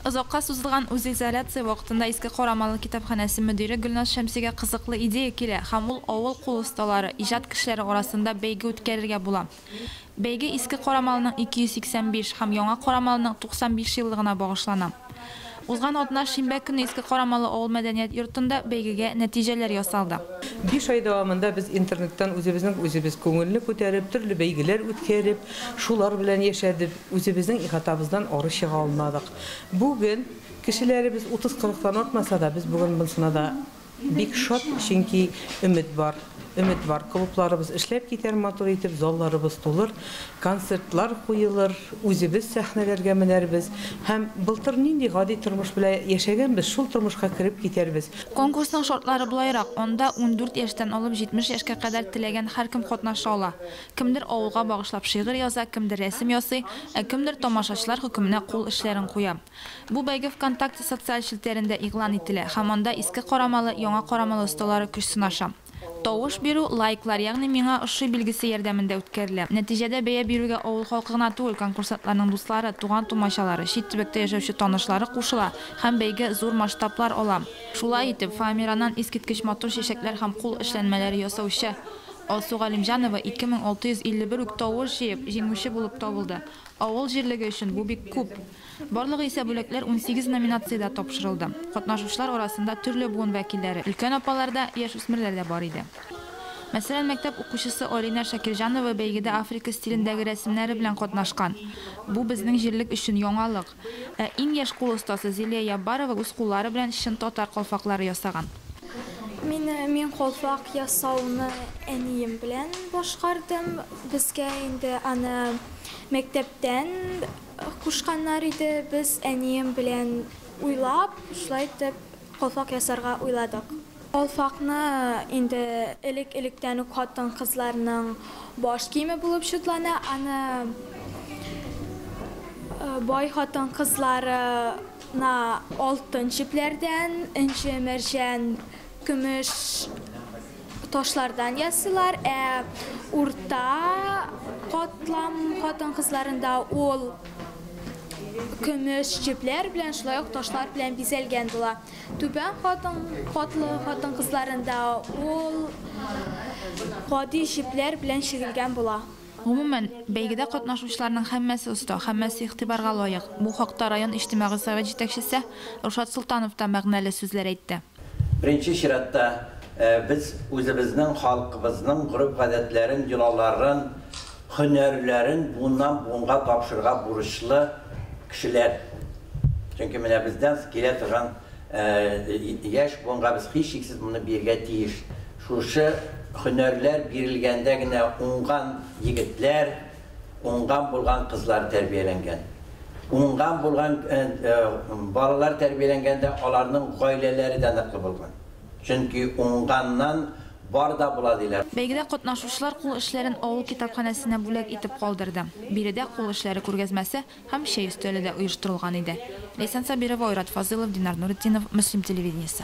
Uzoqqa suzilgan o'zizolyatsiya vaqtida Eski Qoramali kitobxonasi mudiri Gulnoz Shamsiga qiziqli ideya keldi. Ham ul ovul qo'l ustalari, ijod kishilari orasida beyga o'tkazilgan bo'lam. Beyga Eski Qoramalining 285 ham Yangi Qoramalining 95 yilligina bag'ishlanam. O'zgan o'tna shinba kuni Eski Qoramali ovul madaniyat yurtida beygiga natijalar yasaldi. 5 ay davomida biz internetdan o'zimiz ko'ngilni ko'tarib, turli beygilar o'tkazib, shular bilan yashadik. O'zimizning ihatabizdan orish yig'a olmadik. Bugun kishilarimiz 30-40 dan ortmasa da biz bugun bunisina da bek shot, chunki umid bor. Klublarımız işlep keter, motor etib, zallarımız to'lir, konsertlar qo'yilir, o'zimiz sahnalarga minarmiz. Ham bultir nindi g'odiy turmush bilan yashaganmiz, shul turmushga kirib ketarmiz. Konkursning shartlari bulayroq, onda 14 yoshdan olib 70 yoshga qadar tilagan har kim qatnasha ola. Kimdir ovulga bag'ishlab she'r yoza, kimdir rasm yozsa, kimdir tomoshachilar hukmini qo'l ishlarini qo'ya. Bu beyga Vkontakte sotsial shelterida e'lon etildi. Hamanda Eski Qoramali, Yangi Qoramali ustalari kuch sinasham. Tovush beru, like'lar, ya'ni menga shu belgisi yordamida o'tkazildi. Natijada beya beruga ovul xalqina to'l konkursantlarning do'stlari, tugan to'mashalari, Shitbekda yashovchi tanishlari qo'shila, ham beyga zo'r masshtablar olam. Shulay etib, Famiradan eskitgich motor sheshaklar ham qo'l ishlanmalari yasovchi Olsu G'alimjanova 2651 tovush yeb, jenguvchi bo'lib topildi. Ovul jirligi uchun bu bek ko'p. Borlig'i esa bo'laklar 18 nominatsiyada topshirildi. Qatnashuvchilar orasida turli bugun vakillari, ulkan opalarda, yosh o'smirlarda bor edi. Masalan, maktab o'quvchisi Olina Shakirjanova beygida Afrika stilidagi rasmlari bilan qatnashgan. Bu bizning jirlik uchun yangilik. Eng yosh qo'l ustasi Zeliya Yabbarova o'z qo'llari bilan shin-totar qalfoqlari yasagan. Men qalfoq yasovni eniyim bilan boshqardim. Bizga endi ana maktabdan qo'shganlar edi. Biz eniyim bilan o'ylab, shulay deb qalfoq yasarga o'yladik. Qalfoqni endi ilikdan xotin qizlarning bosh kiyimi bo'lib shudlana, ana boy xotin qizlarina oltin chiplardan, inchi marjan kumush toshlardan yasilar, o'rta qatlam xotin qizlarinda ol kumush chiplar bilan shulay toshlar bilan bezalgan bo'lar. Tuban xotin qizlarinda ol g'odiy chiplar bilan shigilgan bo'lar. Umuman, beygida qatnashuvchilarning hammasi usta, hammasi e'tiborga loyiq. Bu haqda rayon ijtimoiy sovet yetakchisi Rushad Sultanovdan ma'noli so'zlar aytdi. Birinchi shiratda biz o'zimizning xalqimizning urf-odatlarini, jilolarini, hunarlarini bunga topshirga burishli kishilar. Chunki mana bizdan kela turgan yosh bunga biz hech cheksiz buni berga tegish. Shu hunarlar berilgandagina ungan yigitlar, ungan bo'lgan qizlar tarbiyalangan. Ungan bo'lgan bolalar tarbiyalanganda ularning oilalari taniqli bo'lgan. Chunki ungandan barda bo'ladilar. Beygida qatnashuvchilar qo'l ishlarini ovul kitobxonasida bo'lak etib qoldirdi. Birida qo'l ishlari ko'rgazmasi ham shay ustolida uyushtirilgan edi. Lisan Sabirova, Oyrat Fazilov, Dinar Nuritdinov, Muslim televideniyasi.